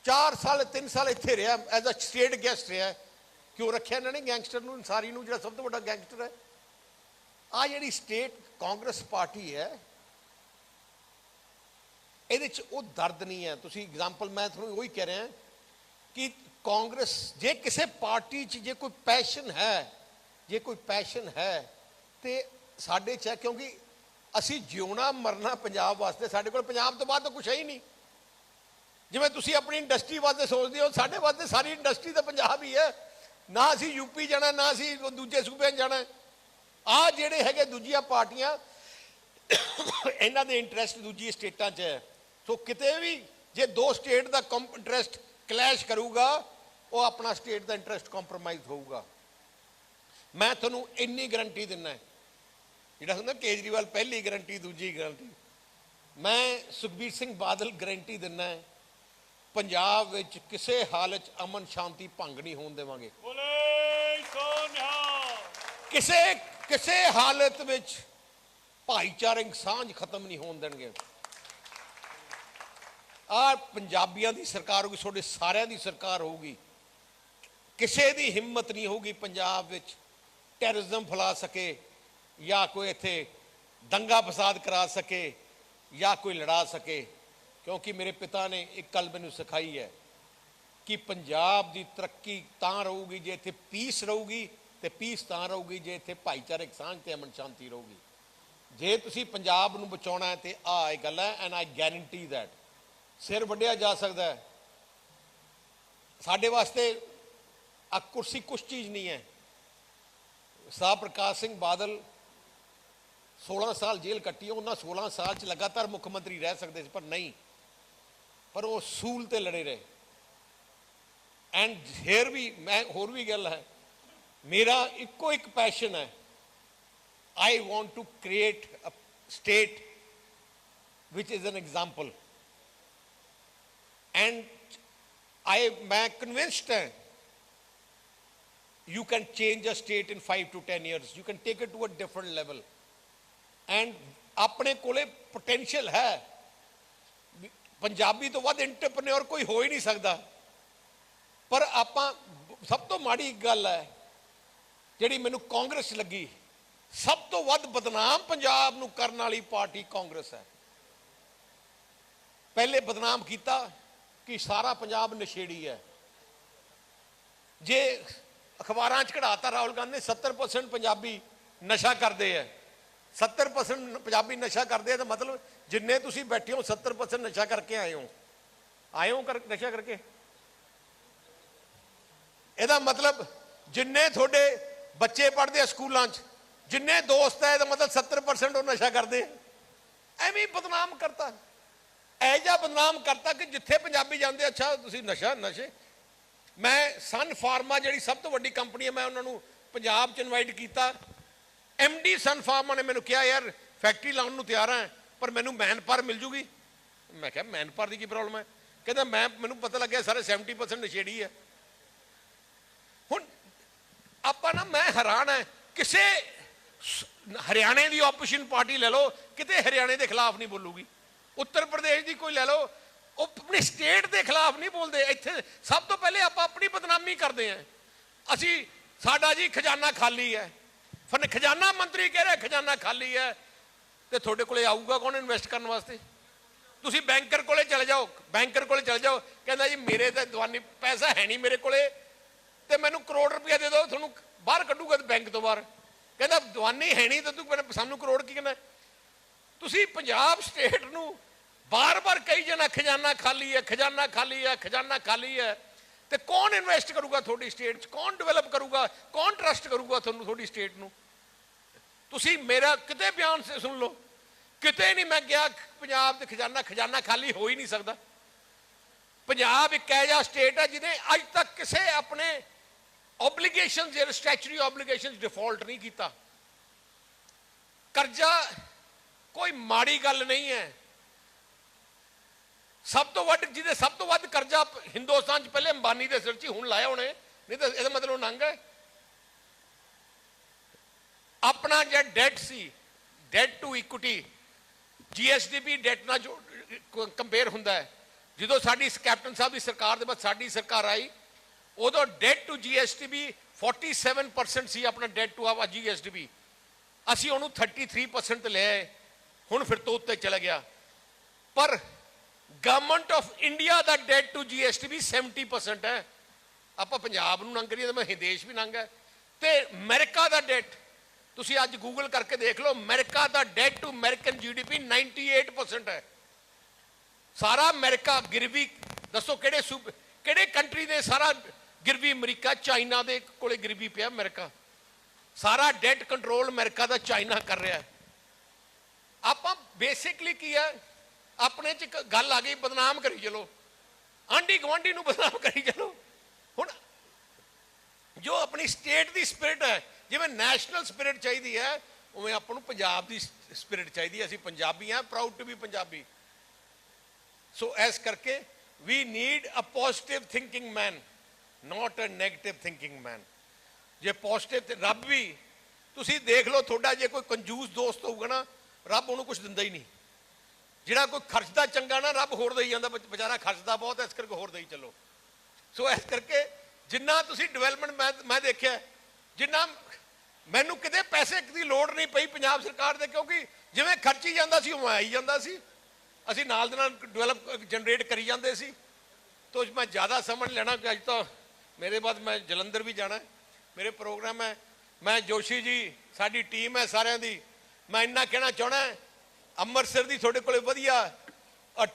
Speaker 1: 4 ਸਾਲ 3 ਸਾਲ ਇੱਥੇ ਰਿਹਾ, ਐਜ਼ ਅ ਸਟੇਟ ਗੈਸਟ ਰਿਹਾ। ਕਿਉਂ ਰੱਖਿਆ ਇਹਨਾਂ ਨੇ ਗੈਂਗਸਟਰ ਨੂੰ, ਅੰਸਾਰੀ ਨੂੰ, ਜਿਹੜਾ ਸਭ ਤੋਂ ਵੱਡਾ ਗੈਂਗਸਟਰ ਹੈ? ਆ ਜਿਹੜੀ ਸਟੇਟ ਕਾਂਗਰਸ ਪਾਰਟੀ ਹੈ, ਇਹਦੇ 'ਚ ਉਹ ਦਰਦ ਨਹੀਂ ਹੈ। ਤੁਸੀਂ ਐਗਜ਼ਾਮਪਲ, ਮੈਂ ਤੁਹਾਨੂੰ ਉਹੀ ਕਹਿ ਰਿਹਾ ਕਿ ਕਾਂਗਰਸ, ਜੇ ਕਿਸੇ ਪਾਰਟੀ 'ਚ ਜੇ ਕੋਈ ਪੈਸ਼ਨ ਹੈ ਤੇ ਸਾਡੇ 'ਚ ਹੈ। ਕਿਉਂਕਿ ਅਸੀਂ ਜਿਉਣਾ ਮਰਨਾ ਪੰਜਾਬ ਵਾਸਤੇ, ਸਾਡੇ ਕੋਲ ਪੰਜਾਬ ਤੋਂ ਬਾਅਦ ਤਾਂ ਕੁਛ ਹੈ ਹੀ ਨਹੀਂ। ਜਿਵੇਂ ਤੁਸੀਂ ਆਪਣੀ ਇੰਡਸਟਰੀ ਵਾਸਤੇ ਸੋਚਦੇ ਹੋ, ਸਾਡੇ ਵਾਸਤੇ ਸਾਰੀ ਇੰਡਸਟਰੀ ਤਾਂ ਪੰਜਾਬ ਹੀ ਹੈ। ਨਾ ਅਸੀਂ ਯੂਪੀ ਜਾਣਾ, ਨਾ ਅਸੀਂ ਦੂਜੇ ਸੂਬਿਆਂ ਜਾਣਾ। ਆ ਜਿਹੜੇ ਹੈਗੇ ਦੂਜੀਆਂ ਪਾਰਟੀਆਂ, ਇਹਨਾਂ ਦੇ ਇੰਟਰਸਟ ਦੂਜੀ ਸਟੇਟਾਂ 'ਚ ਹੈ। ਸੋ ਕਿਤੇ ਵੀ ਜੇ 2 ਸਟੇਟ ਦਾ ਇੰਟਰਸਟ ਕਲੈਸ਼ ਕਰੂਗਾ, ਉਹ ਆਪਣਾ ਸਟੇਟ ਦਾ ਇੰਟਰਸਟ ਕੰਪਰੋਮਾਈਜ਼ ਹੋਊਗਾ। ਮੈਂ ਤੁਹਾਨੂੰ ਇੰਨੀ ਗਰੰਟੀ ਦਿੰਦਾ, ਜਿਹੜਾ ਹੁੰਦਾ ਕੇਜਰੀਵਾਲ ਪਹਿਲੀ ਗਰੰਟੀ, ਦੂਜੀ ਗਰੰਟੀ, ਮੈਂ ਸੁਖਬੀਰ ਸਿੰਘ ਬਾਦਲ ਗਰੰਟੀ ਦਿੰਦਾ, ਪੰਜਾਬ ਵਿੱਚ ਕਿਸੇ ਹਾਲਤ 'ਚ ਅਮਨ ਸ਼ਾਂਤੀ ਭੰਗ ਨਹੀਂ ਹੋਣ ਦੇਵਾਂਗੇ। ਕਿਸੇ ਹਾਲਤ ਵਿੱਚ ਭਾਈਚਾਰਕ ਸਾਂਝ ਖਤਮ ਨਹੀਂ ਹੋਣ ਦੇਣਗੇ। ਆ ਪੰਜਾਬੀਆਂ ਦੀ ਸਰਕਾਰ ਹੋਊਗੀ, ਤੁਹਾਡੇ ਸਾਰਿਆਂ ਦੀ ਸਰਕਾਰ ਹੋਊਗੀ। ਕਿਸੇ ਦੀ ਹਿੰਮਤ ਨਹੀਂ ਹੋਊਗੀ ਪੰਜਾਬ ਵਿੱਚ ਟੈਰਰਿਜ਼ਮ ਫੈਲਾ ਸਕੇ, ਜਾਂ ਕੋਈ ਇੱਥੇ ਦੰਗਾ ਫਸਾਦ ਕਰਾ ਸਕੇ, ਜਾਂ ਕੋਈ ਲੜਾ ਸਕੇ। ਕਿਉਂਕਿ ਮੇਰੇ ਪਿਤਾ ਨੇ ਇੱਕ ਗੱਲ ਮੈਨੂੰ ਸਿਖਾਈ ਹੈ ਕਿ ਪੰਜਾਬ ਦੀ ਤਰੱਕੀ ਤਾਂ ਰਹੂਗੀ ਜੇ ਇੱਥੇ ਪੀਸ ਰਹੂਗੀ, ਤੇ ਪੀਸ ਤਾਂ ਰਹੂਗੀ ਜੇ ਇੱਥੇ ਭਾਈਚਾਰਕ ਸਾਂਝ ਤੇ ਅਮਨ ਸ਼ਾਂਤੀ ਰਹੂਗੀ। ਜੇ ਤੁਸੀਂ ਪੰਜਾਬ ਨੂੰ ਬਚਾਉਣਾ ਹੈ ਤੇ ਆਹ ਇਹ ਗੱਲ ਹੈ, ਐਂਡ ਆਈ ਗੈਰੰਟੀ ਦੈਟ। ਸਿਰ ਵੱਢਿਆ ਜਾ ਸਕਦਾ ਹੈ, ਸਾਡੇ ਵਾਸਤੇ ਆ ਕੁਰਸੀ ਕੁਛ ਚੀਜ਼ ਨਹੀਂ ਹੈ। ਸਾਹ ਪ੍ਰਕਾਸ਼ ਸਿੰਘ ਬਾਦਲ 16 ਸਾਲ ਜੇਲ੍ਹ ਕੱਟੀ, ਉਹਨਾਂ 16 ਸਾਲ 'ਚ ਲਗਾਤਾਰ ਮੁੱਖ ਮੰਤਰੀ ਰਹਿ ਸਕਦੇ ਸੀ, ਪਰ ਨਹੀਂ, ਪਰ ਉਹ ਸੂਲ ਤੇ ਲੜੇ ਰਹੇ। ਐਂਡ ਹੋਰ ਵੀ ਗੱਲ ਹੈ, ਮੇਰਾ ਇੱਕੋ ਇੱਕ ਪੈਸ਼ਨ ਹੈ, I want to create a state which is an example. And ਮੈਂ ਕਨਵਿੰਸਡ ਹਾਂ you can change a state in 5 to 10 years. You can take it to a different level. And ਆਪਣੇ ਕੋਲੇ ਪੋਟੈਂਸ਼ੀਅਲ ਹੈ। ਪੰਜਾਬੀ ਤੋਂ ਵੱਧ ਐਂਟਰਪ੍ਰੇਨਿਓਰ ਕੋਈ ਹੋ ਹੀ ਨਹੀਂ ਸਕਦਾ। ਪਰ ਆਪਾਂ ਸਭ ਤੋਂ ਮਾੜੀ ਗੱਲ ਹੈ ਜਿਹੜੀ ਮੈਨੂੰ ਕਾਂਗਰਸ ਲੱਗੀ, ਸਭ ਤੋਂ ਵੱਧ ਬਦਨਾਮ ਪੰਜਾਬ ਨੂੰ ਕਰਨ ਵਾਲੀ ਪਾਰਟੀ ਕਾਂਗਰਸ ਹੈ। ਪਹਿਲੇ ਬਦਨਾਮ ਕੀਤਾ ਕਿ ਸਾਰਾ ਪੰਜਾਬ ਨਸ਼ੇੜੀ ਹੈ। ਜੇ ਅਖਬਾਰਾਂ 'ਚ ਕਢਾਤਾ ਰਾਹੁਲ ਗਾਂਧੀ ਨੇ 70% ਪੰਜਾਬੀ ਨਸ਼ਾ ਕਰਦੇ ਹੈ, 70% ਪੰਜਾਬੀ ਨਸ਼ਾ ਕਰਦੇ ਆ, ਤਾਂ ਮਤਲਬ ਜਿੰਨੇ ਤੁਸੀਂ ਬੈਠੇ ਹੋ 70% ਨਸ਼ਾ ਕਰਕੇ ਆਏ ਹੋ ਨਸ਼ਾ ਕਰਕੇ। ਇਹਦਾ ਮਤਲਬ ਜਿੰਨੇ ਤੁਹਾਡੇ ਬੱਚੇ ਪੜ੍ਹਦੇ ਆ ਸਕੂਲਾਂ 'ਚ, ਜਿੰਨੇ ਦੋਸਤ ਹੈ, ਇਹਦਾ ਮਤਲਬ 70% ਉਹ ਨਸ਼ਾ ਕਰਦੇ। ਐਵੇਂ ਬਦਨਾਮ ਕਰਤਾ, ਇਹ ਜਿਹਾ ਬਦਨਾਮ ਕਰਤਾ ਕਿ ਜਿੱਥੇ ਪੰਜਾਬੀ ਜਾਂਦੇ ਅੱਛਾ ਤੁਸੀਂ ਨਸ਼ੇ। ਮੈਂ ਸਨ ਫਾਰਮਾ ਜਿਹੜੀ ਸਭ ਤੋਂ ਵੱਡੀ ਕੰਪਨੀ ਹੈ, ਮੈਂ ਉਹਨਾਂ ਨੂੰ ਪੰਜਾਬ 'ਚ ਇਨਵਾਈਟ ਕੀਤਾ। MD ਸਨ ਫਾਰਮਾ ਨੇ ਮੈਨੂੰ ਕਿਹਾ ਯਾਰ ਫੈਕਟਰੀ ਲਾਉਣ ਨੂੰ ਤਿਆਰ ਹਾਂ, ਪਰ ਮੈਨੂੰ ਮੈਨ ਪਾਵਰ ਮਿਲ ਜੂਗੀ। ਮੈਂ ਕਿਹਾ ਮੈਨ ਪਾਵਰ ਦੀ ਕੀ ਪ੍ਰੋਬਲਮ ਹੈ? ਕਹਿੰਦਾ ਮੈਨੂੰ ਪਤਾ ਲੱਗਿਆ ਸਾਰੇ 70% ਨਸ਼ੇੜੀ ਹੈ। ਹੁਣ ਆਪਾਂ ਨਾ, ਮੈਂ ਹੈਰਾਨ ਹੈ, ਕਿਸੇ ਹਰਿਆਣੇ ਦੀ ਆਪੋਜੀਸ਼ਨ ਪਾਰਟੀ ਲੈ ਲਓ, ਕਿਤੇ ਹਰਿਆਣੇ ਦੇ ਖਿਲਾਫ ਨਹੀਂ ਬੋਲੂਗੀ। ਉੱਤਰ ਪ੍ਰਦੇਸ਼ ਦੀ ਕੋਈ ਲੈ ਲਓ, ਉਹ ਆਪਣੀ ਸਟੇਟ ਦੇ ਖਿਲਾਫ ਨਹੀਂ ਬੋਲਦੇ। ਇੱਥੇ ਸਭ ਤੋਂ ਪਹਿਲੇ ਆਪਾਂ ਆਪਣੀ ਬਦਨਾਮੀ ਕਰਦੇ ਹਾਂ। ਅਸੀਂ ਸਾਡਾ ਜੀ ਖਜ਼ਾਨਾ ਖਾਲੀ ਹੈ, ਖਜ਼ਾਨਾ ਮੰਤਰੀ ਕਹਿ ਰਿਹਾ ਖਜ਼ਾਨਾ ਖਾਲੀ ਹੈ, ਤੇ ਤੁਹਾਡੇ ਕੋਲੇ ਆਊਗਾ ਕੌਣ ਇਨਵੈਸਟ ਕਰਨ ਵਾਸਤੇ? ਤੁਸੀਂ ਬੈਂਕਰ ਕੋਲੇ ਚਲੇ ਜਾਓ, ਕਹਿੰਦਾ ਜੀ ਮੇਰੇ ਤਾਂ ਦਵਾਨੀ ਪੈਸਾ ਹੈ ਨਹੀਂ ਮੇਰੇ ਕੋਲੇ, ਤੇ ਮੈਨੂੰ ਕਰੋੜ ਰੁਪਇਆ ਦੇ ਦਿਓ, ਤੁਹਾਨੂੰ ਬਾਹਰ ਕੱਢੂਗਾ ਬੈਂਕ ਤੋਂ ਬਾਹਰ। ਕਹਿੰਦਾ ਦਵਾਨੀ ਹੈ ਨਹੀਂ ਤਾਂ ਤੂੰ ਸਾਨੂੰ ਕਰੋੜ ਕੀ ਕਹਿੰਦਾ? ਤੁਸੀਂ ਪੰਜਾਬ ਸਟੇਟ ਨੂੰ ਬਾਰ-ਬਾਰ ਕਹੀ ਜਾਣਾ ਖਜ਼ਾਨਾ ਖਾਲੀ ਹੈ, ਖਜ਼ਾਨਾ ਖਾਲੀ ਹੈ, ਖਜ਼ਾਨਾ ਖਾਲੀ ਹੈ, ਤੇ ਕੌਣ ਇਨਵੈਸਟ ਕਰੂਗਾ ਤੁਹਾਡੀ ਸਟੇਟ 'ਚ? ਕੌਣ ਡਿਵੈਲਪ ਕਰੂਗਾ? ਕੌਣ ਟਰਸਟ ਕਰੂਗਾ ਤੁਹਾਨੂੰ, ਤੁਹਾਡੀ ਸਟੇਟ ਨੂੰ? ਤੁਸੀਂ ਮੇਰਾ ਕਿਤੇ ਬਿਆਨ ਸੇ ਸੁਣ ਲਓ, ਕਿਤੇ ਨਹੀਂ ਮੈਂ ਕਿਹਾ ਪੰਜਾਬ ਦੇ ਖਜ਼ਾਨਾ ਖਾਲੀ ਹੋ ਹੀ ਨਹੀਂ ਸਕਦਾ। ਪੰਜਾਬ ਇੱਕ ਇਹੋ ਜਿਹਾ ਸਟੇਟ ਹੈ ਜਿਹਨੇ ਅੱਜ ਤੱਕ ਕਿਸੇ ਆਪਣੇ ਆਬਲੀਗੇਸ਼ਨ, ਜਿਹੜੇ ਸਟੈਚੂਟਰੀ ਆਬਲੀਗੇਸ਼ਨ ਡਿਫਾਲਟ ਨਹੀਂ ਕੀਤਾ। ਕਰਜ਼ਾ ਕੋਈ ਮਾੜੀ ਗੱਲ ਨਹੀਂ ਹੈ। ਸਭ ਤੋਂ ਵੱਧ ਕਰਜ਼ਾ ਹਿੰਦੁਸਤਾਨ 'ਚ ਪਹਿਲੇ ਅੰਬਾਨੀ ਦੇ ਸਿਰ 'ਚ ਹੁਣ ਲਾਇਆ ਹੋਣੇ, ਨਹੀਂ ਤਾਂ ਇਹਦਾ ਮਤਲਬ ਨੰਗ ਹੈ। ਆਪਣਾ ਜਿਹੜਾ ਡੈਟ ਸੀ, debt to equity, GSDP debt ਨਾਲ ਜੋ ਕੰਪੇਅਰ ਹੁੰਦਾ ਹੈ। ਜਦੋਂ ਸਾਡੀ ਕੈਪਟਨ ਸਾਹਿਬ ਦੀ ਸਰਕਾਰ ਦੇ ਬਾਅਦ ਸਾਡੀ ਸਰਕਾਰ ਆਈ, ਉਦੋਂ ਡੈਟ ਟੂ GSDP 47% ਸੀ ਆਪਣਾ ਡੈਟ ਟੂ ਆਵਾ GSDP। ਅਸੀਂ ਉਹਨੂੰ 33% ਲੈ ਆਏ, ਹੁਣ ਫਿਰ ਤੋਂ ਉੱਤੇ ਚਲਾ ਗਿਆ। ਪਰ ਗਵਰਨਮੈਂਟ ਆਫ ਇੰਡੀਆ ਦਾ ਡੈਟ ਟੂ GSDP 70% ਹੈ। ਆਪਾਂ ਪੰਜਾਬ ਨੂੰ ਨੰਗ ਕਰੀਏ ਤਾਂ ਮੈਂ ਦੇਸ਼ ਵੀ ਨੰਗ ਹੈ। ਤੇ ਅਮਰੀਕਾ ਦਾ ਡੈਟ ਤੁਸੀਂ ਅੱਜ ਗੂਗਲ ਕਰਕੇ ਦੇਖ ਲਓ, ਅਮਰੀਕਾ ਦਾ ਡੈਟ ਟੂ ਅਮਰੀਕਨ GDP 98% ਹੈ। ਸਾਰਾ ਅਮਰੀਕਾ ਗਿਰਵੀ, ਦੱਸੋ ਕਿਹੜੇ ਕੰਟਰੀ ਦੇ ਸਾਰਾ ਗਿਰਵੀ? ਅਮਰੀਕਾ, ਚਾਈਨਾ ਦੇ ਕੋਲੇ ਗਿਰਵੀ ਪਿਆ ਅਮਰੀਕਾ। ਸਾਰਾ ਡੈਟ ਕੰਟਰੋਲ ਅਮਰੀਕਾ ਦਾ ਚਾਈਨਾ ਕਰ ਰਿਹਾ ਹੈ। ਆਪਾਂ ਬੇਸਿਕਲੀ ਕੀ ਹੈ, ਆਪਣੇ 'ਚ ਗੱਲ ਆ ਗਈ, ਬਦਨਾਮ ਕਰੀ ਚਲੋ, ਆਂਢੀ ਗੁਆਂਢੀ ਨੂੰ ਬਦਨਾਮ ਕਰੀ ਚਲੋ। ਹੁਣ ਜੋ ਆਪਣੀ ਸਟੇਟ ਦੀ ਸਪਿਰਿਟ ਹੈ, ਜਿਵੇਂ ਨੈਸ਼ਨਲ ਸਪਿਰਿਟ ਚਾਹੀਦੀ ਹੈ, ਉਵੇਂ ਆਪਾਂ ਨੂੰ ਪੰਜਾਬ ਦੀ ਸਪਿਰਿਟ ਚਾਹੀਦੀ ਹੈ। ਅਸੀਂ ਪੰਜਾਬੀ ਹਾਂ, proud to be Punjabi. So ਇਸ ਕਰਕੇ ਵੀ need a positive thinking man, not a negative thinking man. ਜੇ ਪੋਜ਼ਿਟਿਵ, ਤੇ ਰੱਬ ਵੀ ਤੁਸੀਂ ਦੇਖ ਲਓ, ਤੁਹਾਡਾ ਜੇ ਕੋਈ ਕੰਜੂਸ ਦੋਸਤ ਹੋਊਗਾ ਨਾ, ਰੱਬ ਉਹਨੂੰ ਕੁਝ ਦਿੰਦਾ ਹੀ ਨਹੀਂ। ਜਿਹੜਾ ਕੋਈ ਖਰਚਦਾ ਚੰਗਾ ਨਾ, ਰੱਬ ਹੋਰ ਦੇਈ ਜਾਂਦਾ, ਵਿਚਾਰਾ ਖਰਚਦਾ ਬਹੁਤ, ਇਸ ਕਰਕੇ ਹੋਰ ਦੇਈ ਚੱਲੋ। ਸੋ ਇਸ ਕਰਕੇ ਜਿੰਨਾ ਤੁਸੀਂ ਡਿਵੈਲਪਮੈਂਟ ਮੈਂ ਦੇਖਿਆ, ਜਿੰਨਾ ਮੈਨੂੰ ਕਿਤੇ ਪੈਸੇ ਦੀ ਲੋੜ ਨਹੀਂ ਪਈ ਪੰਜਾਬ ਸਰਕਾਰ ਦੇ, ਕਿਉਂਕਿ ਜਿਵੇਂ ਖਰਚੀ ਜਾਂਦਾ ਸੀ ਉਹ ਆਈ ਜਾਂਦਾ ਸੀ। ਅਸੀਂ ਨਾਲ ਦੇ ਨਾਲ ਡਿਵੈਲਪ ਜਨਰੇਟ ਕਰੀ ਜਾਂਦੇ ਸੀ। ਤੋ ਮੈਂ ਜ਼ਿਆਦਾ ਸਮਝ ਲੈਣਾ ਕਿ ਅੱਜ ਤਾਂ ਮੇਰੇ ਬਾਅਦ ਮੈਂ ਜਲੰਧਰ ਵੀ ਜਾਣਾ, ਮੇਰੇ ਪ੍ਰੋਗਰਾਮ ਹੈ। ਮੈਂ ਜੋਸ਼ੀ ਜੀ, ਸਾਡੀ ਟੀਮ ਹੈ ਸਾਰਿਆਂ ਦੀ, ਮੈਂ ਇੰਨਾ ਕਹਿਣਾ ਚਾਹਣਾ, ਅੰਮ੍ਰਿਤਸਰ ਦੀ ਤੁਹਾਡੇ ਕੋਲੇ ਵਧੀਆ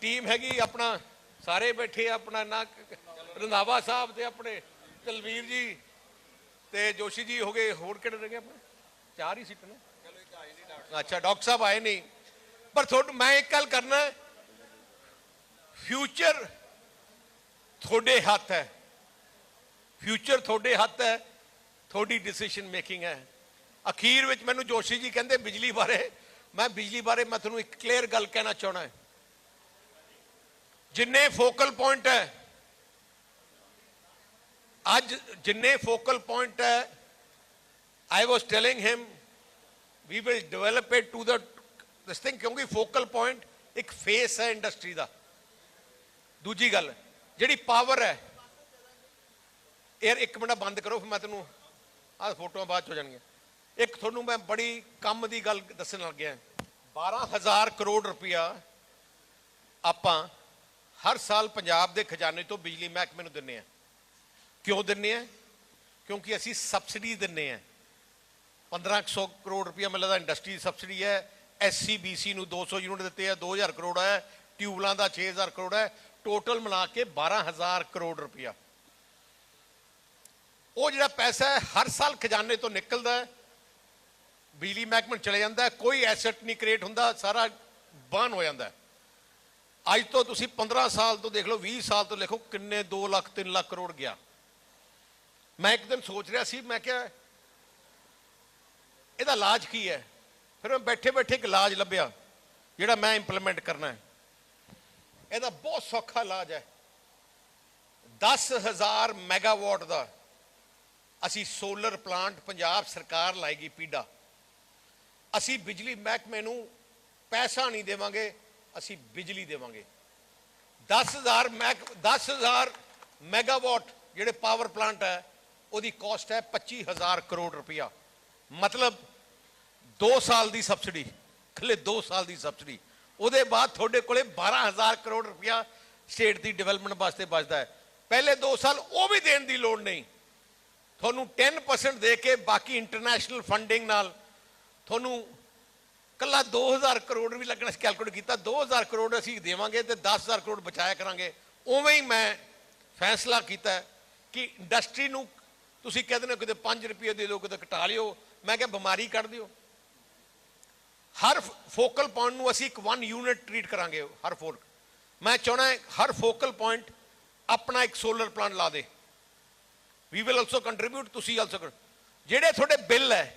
Speaker 1: ਟੀਮ ਹੈਗੀ। ਆਪਣਾ ਸਾਰੇ ਬੈਠੇ, ਆਪਣਾ ਨਾ ਰੰਧਾਵਾ ਸਾਹਿਬ ਤੇ ਆਪਣੇ ਤਲਵੀਰ ਜੀ ਤੇ ਜੋਸ਼ੀ ਜੀ ਹੋ ਗਏ, ਹੋਰ ਕਿਹੜੇ ਰਹਿ ਗਏ ਆਪਣੇ? 4 ਹੀ ਸੀਟ ਨੇ। ਅੱਛਾ, ਡਾਕਟਰ ਸਾਹਿਬ ਆਏ ਨਹੀਂ। ਪਰ ਮੈਂ ਇੱਕ ਗੱਲ ਕਰਨਾ, ਫਿਊਚਰ ਤੁਹਾਡੇ ਹੱਥ ਹੈ, ਫਿਊਚਰ ਤੁਹਾਡੇ ਹੱਥ ਹੈ, ਤੁਹਾਡੀ ਡਿਸੀਜਨ ਮੇਕਿੰਗ ਹੈ। ਅਖੀਰ ਵਿੱਚ ਮੈਨੂੰ ਜੋਸ਼ੀ ਜੀ ਕਹਿੰਦੇ ਬਿਜਲੀ ਬਾਰੇ, ਮੈਂ ਤੁਹਾਨੂੰ ਇੱਕ ਕਲੀਅਰ ਗੱਲ ਕਹਿਣਾ ਚਾਹਣਾ, ਜਿੰਨੇ ਫੋਕਲ ਪੁਆਇੰਟ ਹੈ ਅੱਜ, ਜਿੰਨੇ ਫੋਕਲ ਪੁਆਇੰਟ ਹੈ, I was telling him we will develop it to the this thing, ਕਿਉਂਕਿ ਫੋਕਲ ਪੁਆਇੰਟ ਇੱਕ ਫੇਸ ਹੈ ਇੰਡਸਟਰੀ ਦਾ। ਦੂਜੀ ਗੱਲ ਜਿਹੜੀ ਪਾਵਰ ਹੈ, ਯਾਰ ਇੱਕ ਮਿੰਟ ਬੰਦ ਕਰੋ, ਫਿਰ ਮੈਂ ਤੈਨੂੰ ਆਹ ਫੋਟੋਆਂ ਬਾਅਦ ਚ ਹੋ ਜਾਣਗੀਆਂ। ਇੱਕ ਤੁਹਾਨੂੰ ਮੈਂ ਬੜੀ ਕੰਮ ਦੀ ਗੱਲ ਦੱਸਣ ਲੱਗਿਆ। 12,000 ਕਰੋੜ ਰੁਪਇਆ ਆਪਾਂ ਹਰ ਸਾਲ ਪੰਜਾਬ ਦੇ ਖਜ਼ਾਨੇ ਤੋਂ ਬਿਜਲੀ ਮਹਿਕਮੇ ਨੂੰ ਦਿੰਦੇ ਆ। ਕਿਉਂ ਦਿੰਦੇ ਆ? ਕਿਉਂਕਿ ਅਸੀਂ ਸਬਸਿਡੀ ਦਿੰਦੇ ਆ। 1500 ਕਰੋੜ ਰੁਪਇਆ ਮੈਨੂੰ ਲੱਗਦਾ ਇੰਡਸਟਰੀ ਸਬਸਿਡੀ ਹੈ। SCBC ਨੂੰ 200 ਯੂਨਿਟ ਦਿੱਤੇ ਆ, 2000 ਕਰੋੜ ਹੈ। ਟਿਊਬਲਾਂ ਦਾ 6000 ਕਰੋੜ ਹੈ। ਟੋਟਲ ਮਿਲਾ ਕੇ 12,000 ਕਰੋੜ ਰੁਪਇਆ। ਉਹ ਜਿਹੜਾ ਪੈਸਾ ਹੈ ਹਰ ਸਾਲ ਖਜ਼ਾਨੇ ਤੋਂ ਨਿਕਲਦਾ ਹੈ, ਬਿਜਲੀ ਮਹਿਕਮੇ ਚਲੇ ਜਾਂਦਾ ਹੈ, ਕੋਈ ਐਸੈਟ ਨਹੀਂ ਕ੍ਰੀਏਟ ਹੁੰਦਾ, ਸਾਰਾ ਬਰਨ ਹੋ ਜਾਂਦਾ ਹੈ। ਅੱਜ ਤੋਂ ਤੁਸੀਂ 15 ਸਾਲ ਤੋਂ ਦੇਖ ਲਓ, 20 ਸਾਲ ਤੋਂ ਦੇਖੋ, ਕਿੰਨੇ 2 ਲੱਖ 3 ਲੱਖ ਕਰੋੜ ਗਿਆ। ਮੈਂ ਇੱਕ ਦਿਨ ਸੋਚ ਰਿਹਾ ਸੀ, ਮੈਂ ਕਿਹਾ ਇਹਦਾ ਇਲਾਜ ਕੀ ਹੈ? ਫਿਰ ਮੈਂ ਬੈਠੇ ਬੈਠੇ ਇੱਕ ਇਲਾਜ ਲੱਭਿਆ ਜਿਹੜਾ ਮੈਂ ਇੰਪਲੀਮੈਂਟ ਕਰਨਾ ਹੈ। ਇਹਦਾ ਬਹੁਤ ਸੌਖਾ ਇਲਾਜ ਹੈ। 10,000 ਮੈਗਾਵਾਟ ਦਾ ਅਸੀਂ ਸੋਲਰ ਪਲਾਂਟ ਪੰਜਾਬ ਸਰਕਾਰ ਲਾਏਗੀ, ਪੀਡਾ। ਅਸੀਂ ਬਿਜਲੀ ਮਹਿਕਮੇ ਨੂੰ ਪੈਸਾ ਨਹੀਂ ਦੇਵਾਂਗੇ, ਅਸੀਂ ਬਿਜਲੀ ਦੇਵਾਂਗੇ। 10,000 ਮੈਗਾਵਾਟ ਜਿਹੜੇ ਪਾਵਰ ਪਲਾਂਟ ਹੈ, ਉਹਦੀ ਕਾਸਟ ਹੈ 25,000 ਕਰੋੜ ਰੁਪਇਆ। ਮਤਲਬ 2 ਸਾਲ ਦੀ ਸਬਸਿਡੀ, ਖਲੇ 2 ਸਾਲ ਦੀ ਸਬਸਿਡੀ। ਉਹਦੇ ਬਾਅਦ ਤੁਹਾਡੇ ਕੋਲੇ 12,000 ਕਰੋੜ ਰੁਪਇਆ ਸਟੇਟ ਦੀ ਡਿਵੈਲਪਮੈਂਟ ਵਾਸਤੇ ਬਚਦਾ ਹੈ। ਪਹਿਲੇ 2 ਸਾਲ ਉਹ ਵੀ ਦੇਣ ਦੀ ਲੋੜ ਨਹੀਂ, ਤੁਹਾਨੂੰ 10% ਦੇ ਕੇ ਬਾਕੀ ਇੰਟਰਨੈਸ਼ਨਲ ਫੰਡਿੰਗ ਨਾਲ ਤੁਹਾਨੂੰ ਕੱਲਾ 2,000 ਕਰੋੜ ਵੀ ਲੱਗਣਾ ਸੀ। ਕੈਲਕੂਲੇਟ ਕੀਤਾ, 2,000 ਕਰੋੜ ਅਸੀਂ ਦੇਵਾਂਗੇ ਤੇ 10,000 ਕਰੋੜ ਬਚਾਇਆ ਕਰਾਂਗੇ। ਉਵੇਂ ਹੀ ਮੈਂ ਫੈਸਲਾ ਕੀਤਾ ਕਿ ਇੰਡਸਟਰੀ ਨੂੰ ਤੁਸੀਂ ਕਹਿੰਦੇ ਨੇ ਕਿਤੇ 5 ਰੁਪਏ ਦੇ ਦਿਓ, ਕਿਤੇ ਘਟਾ ਲਿਓ। ਮੈਂ ਕਿਹਾ ਬਿਮਾਰੀ ਕੱਢ ਦਿਓ। ਹਰ ਫੋਕਲ ਪੁਆਇੰਟ ਨੂੰ ਅਸੀਂ ਇੱਕ 1 ਯੂਨਿਟ ਟ੍ਰੀਟ ਕਰਾਂਗੇ। ਹਰ ਫੋਕਲ, ਮੈਂ ਚਾਹੁੰਦਾ ਹਰ ਫੋਕਲ ਪੁਆਇੰਟ ਆਪਣਾ ਇੱਕ ਸੋਲਰ ਪਲਾਂਟ ਲਾ ਦੇ। ਵੀ ਵਿਲ ਆਲਸੋ ਕੰਟਰੀਬਿਊਟ, ਤੁਸੀਂ ਆਲਸੋ ਕਰੋ। ਜਿਹੜੇ ਤੁਹਾਡੇ ਬਿੱਲ ਹੈ,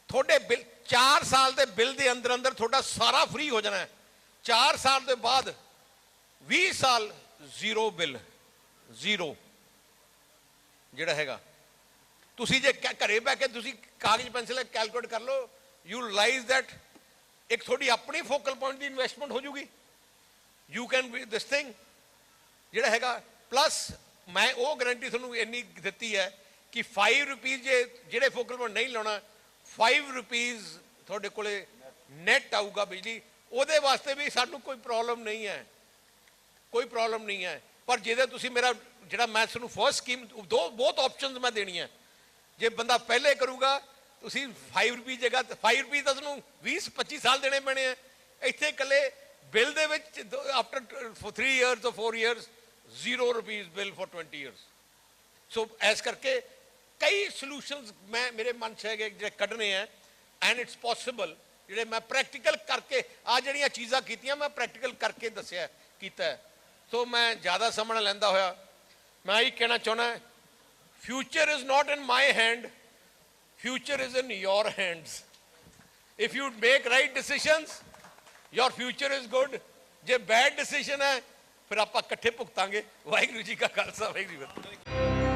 Speaker 1: ਤੁਹਾਡੇ ਬਿੱਲ 4 ਸਾਲ ਦੇ ਬਿੱਲ ਦੇ ਅੰਦਰ ਅੰਦਰ ਤੁਹਾਡਾ ਸਾਰਾ ਫ੍ਰੀ ਹੋ ਜਾਣਾ ਹੈ। 4 ਸਾਲ ਦੇ ਬਾਅਦ 20 ਸਾਲ ਜ਼ੀਰੋ ਬਿੱਲ, ਜ਼ੀਰੋ ਜਿਹੜਾ ਹੈਗਾ। ਤੁਸੀਂ ਜੇ ਘਰੇ ਬਹਿ ਕੇ ਤੁਸੀਂ ਕਾਗਜ਼ ਪੈਨਸਿਲ ਕੈਲਕੂਲੇਟ ਕਰ ਲਓ, ਯੂ ਰਿਅਲਾਈਜ਼ ਦੈਟ ਇੱਕ ਤੁਹਾਡੀ ਆਪਣੀ ਫੋਕਲ ਪੁਆਇੰਟ ਦੀ ਇਨਵੈਸਟਮੈਂਟ ਹੋ ਜੂਗੀ। You can be this thing ਜਿਹੜਾ ਹੈਗਾ। ਪਲੱਸ ਮੈਂ ਉਹ ਗਰੰਟੀ ਤੁਹਾਨੂੰ ਇੰਨੀ ਦਿੱਤੀ ਹੈ ਕਿ 5 ਰੁਪਏ ਜਿਹੜੇ ਫੋਕਲ ਪੁਆਇੰਟ ਨਹੀਂ ਲਾਉਣਾ, 5 ਰੁਪਏ ਤੁਹਾਡੇ ਕੋਲੇ ਨੈਟ ਆਊਗਾ ਬਿਜਲੀ। ਉਹਦੇ ਵਾਸਤੇ ਵੀ ਸਾਨੂੰ ਕੋਈ ਪ੍ਰੋਬਲਮ ਨਹੀਂ ਹੈ, ਕੋਈ ਪ੍ਰੋਬਲਮ ਨਹੀਂ ਹੈ। ਪਰ ਜਿਹਦੇ ਤੁਸੀਂ ਮੇਰਾ ਜਿਹੜਾ ਮੈਂ ਤੁਹਾਨੂੰ ਫਸਟ ਸਕੀਮ ਬਹੁਤ ਆਪਸ਼ਨਸ ਮੈਂ ਦੇਣੀਆਂ। ਜੇ ਬੰਦਾ ਪਹਿਲੇ ਕਰੂਗਾ ਤੁਸੀਂ 5 ਰੁਪਏ ਜਗ੍ਹਾ 5 ਰੁਪਏ ਤਾਂ ਤੁਹਾਨੂੰ 20-25 ਸਾਲ ਦੇਣੇ ਪੈਣੇ ਆ। ਇੱਥੇ ਇਕੱਲੇ ਬਿੱਲ ਦੇ ਵਿੱਚ after 3 years or 4 years 0 rupees bill for 20 years. So ਇਸ ਕਰਕੇ ਕਈ ਸੋਲੂਸ਼ਨਸ ਮੈਂ ਮੇਰੇ ਮਨ 'ਚ ਹੈਗੇ ਜਿਹੜੇ ਕੱਢਣੇ ਆ, ਐਂਡ ਇਟਸ ਪੋਸੀਬਲ। ਜਿਹੜੇ ਮੈਂ ਪ੍ਰੈਕਟੀਕਲ ਕਰਕੇ ਆ ਜਿਹੜੀਆਂ ਚੀਜ਼ਾਂ ਕੀਤੀਆਂ ਮੈਂ ਪ੍ਰੈਕਟੀਕਲ ਕਰਕੇ ਦੱਸਿਆ ਕੀਤਾ। ਸੋ ਮੈਂ ਜ਼ਿਆਦਾ ਸਮਾਂ ਲੈਂਦਾ ਹੋਇਆ ਮੈਂ ਇਹ ਕਹਿਣਾ ਚਾਹੁੰਦਾ, future is not in my hand, future is in your hands. If you make right decisions, your future is good. ਜੇ bad decision ਹੈ ਫਿਰ ਆਪਾਂ ਇਕੱਠੇ ਭੁਗਤਾਂਗੇ। ਵਾਹਿਗੁਰੂ ਜੀ ਕਾ ਖਾਲਸਾ, ਵਾਹਿਗੁਰੂ ਜੀ ਕੀ ਫਤਿਹ।